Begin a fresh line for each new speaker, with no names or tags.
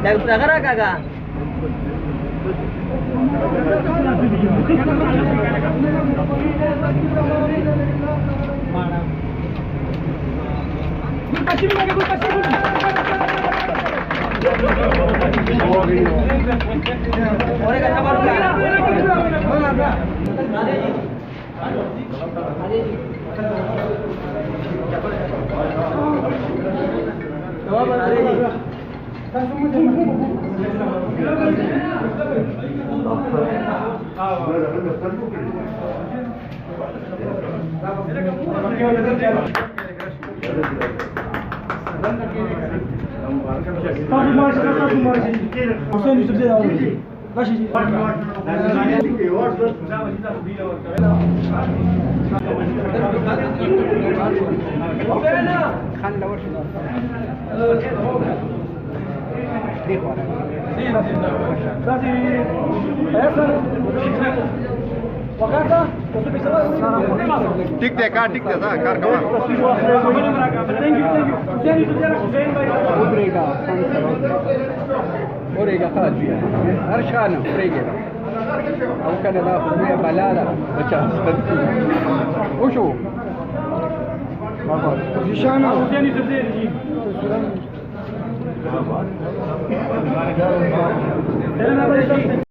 Dagarah kagak?
टिक दे कार था कार का
وريقة خالد فيها أرشانة وريقة أو كان ناخذ منها بلالة وشو رشانة